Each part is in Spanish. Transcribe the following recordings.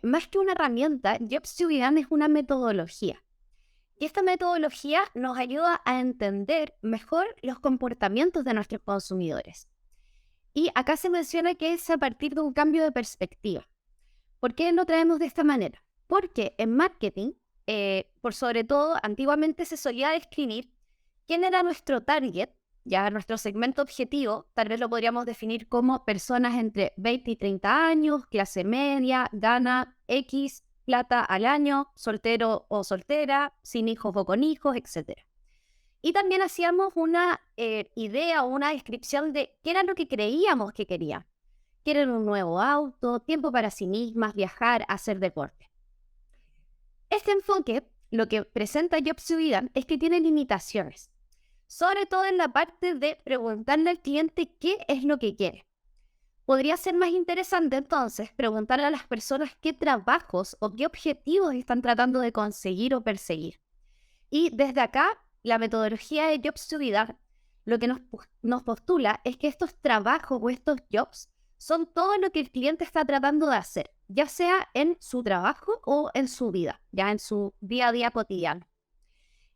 Más que una herramienta, Jobs to be done es una metodología. Y esta metodología nos ayuda a entender mejor los comportamientos de nuestros consumidores. Y acá se menciona que es a partir de un cambio de perspectiva. ¿Por qué lo traemos de esta manera? Porque en marketing, por sobre todo, antiguamente se solía describir quién era nuestro target, ya nuestro segmento objetivo. Tal vez lo podríamos definir como personas entre 20 y 30 años, clase media, gana X plata al año, soltero o soltera, sin hijos o con hijos, etc. Y también hacíamos una idea o una descripción de qué era lo que creíamos que querían. Quieren un nuevo auto, tiempo para sí mismas, viajar, hacer deporte. Este enfoque, lo que presenta Jobs to be done, es que tiene limitaciones, sobre todo en la parte de preguntarle al cliente qué es lo que quiere. Podría ser más interesante entonces preguntarle a las personas qué trabajos o qué objetivos están tratando de conseguir o perseguir. Y desde acá, la metodología de Jobs to be done lo que nos postula es que estos trabajos o estos jobs son todo lo que el cliente está tratando de hacer, ya sea en su trabajo o en su vida, ya en su día a día cotidiano.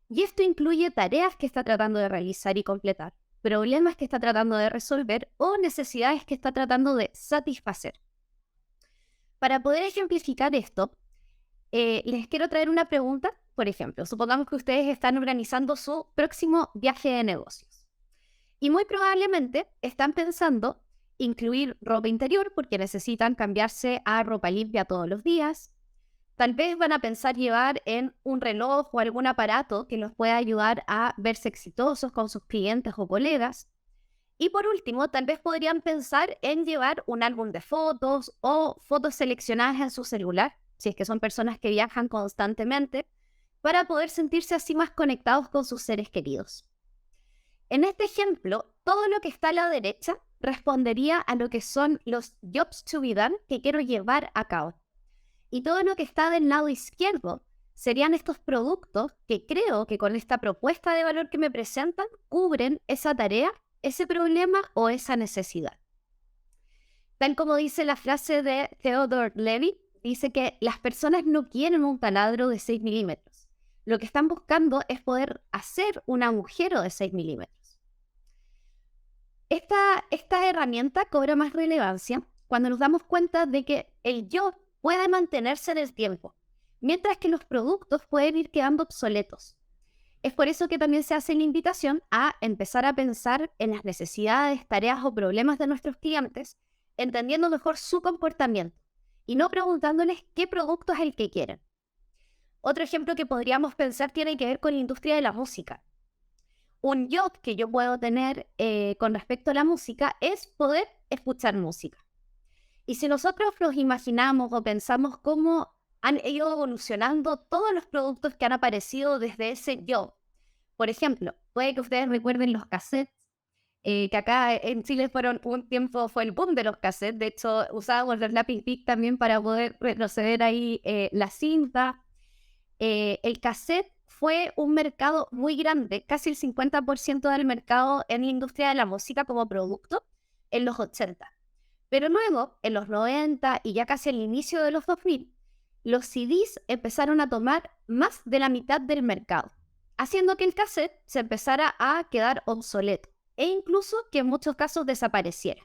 Y esto incluye tareas que está tratando de realizar y completar, problemas que está tratando de resolver o necesidades que está tratando de satisfacer. Para poder ejemplificar esto, les quiero traer una pregunta. Por ejemplo, supongamos que ustedes están organizando su próximo viaje de negocios y muy probablemente están pensando incluir ropa interior porque necesitan cambiarse a ropa limpia todos los días. Tal vez van a pensar llevar en un reloj o algún aparato que los pueda ayudar a verse exitosos con sus clientes o colegas. Y por último, tal vez podrían pensar en llevar un álbum de fotos o fotos seleccionadas en su celular, si es que son personas que viajan constantemente, para poder sentirse así más conectados con sus seres queridos. En este ejemplo, todo lo que está a la derecha respondería a lo que son los jobs to be done que quiero llevar a cabo. Y todo lo que está del lado izquierdo serían estos productos que creo que con esta propuesta de valor que me presentan cubren esa tarea, ese problema o esa necesidad. Tal como dice la frase de Theodore Levy, dice que las personas no quieren un taladro de 6 milímetros. Lo que están buscando es poder hacer un agujero de 6 milímetros. Esta herramienta cobra más relevancia cuando nos damos cuenta de que el yo puede mantenerse en el tiempo, mientras que los productos pueden ir quedando obsoletos. Es por eso que también se hace la invitación a empezar a pensar en las necesidades, tareas o problemas de nuestros clientes, entendiendo mejor su comportamiento y no preguntándoles qué producto es el que quieren. Otro ejemplo que podríamos pensar tiene que ver con la industria de la música. Un job que yo puedo tener con respecto a la música es poder escuchar música. Y si nosotros nos imaginamos o pensamos cómo han ido evolucionando todos los productos que han aparecido desde ese job. Por ejemplo, puede que ustedes recuerden los cassettes, que acá en Chile fueron un tiempo, fue el boom de los cassettes. De hecho, usábamos los lápiz Bic también para poder retroceder ahí la cinta. El cassette fue un mercado muy grande, casi el 50% del mercado en la industria de la música como producto en los 80. Pero luego, en los 90 y ya casi al inicio de los 2000, los CDs empezaron a tomar más de la mitad del mercado, haciendo que el cassette se empezara a quedar obsoleto e incluso que en muchos casos desapareciera.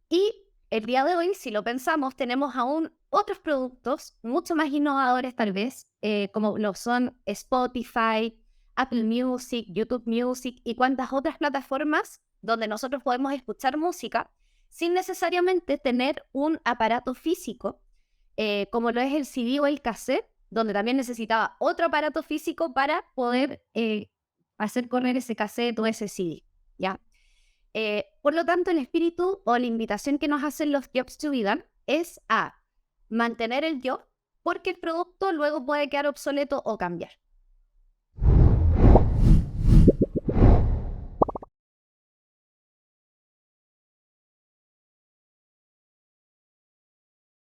Y el día de hoy, si lo pensamos, tenemos aún otros productos mucho más innovadores tal vez, como lo son Spotify, Apple Music, YouTube Music y cuantas otras plataformas donde nosotros podemos escuchar música sin necesariamente tener un aparato físico, como lo es el CD o el cassette, donde también necesitaba otro aparato físico para poder hacer correr ese cassette o ese CD, ¿ya? Por lo tanto, el espíritu o la invitación que nos hacen los jobs to be done es a mantener el job porque el producto luego puede quedar obsoleto o cambiar.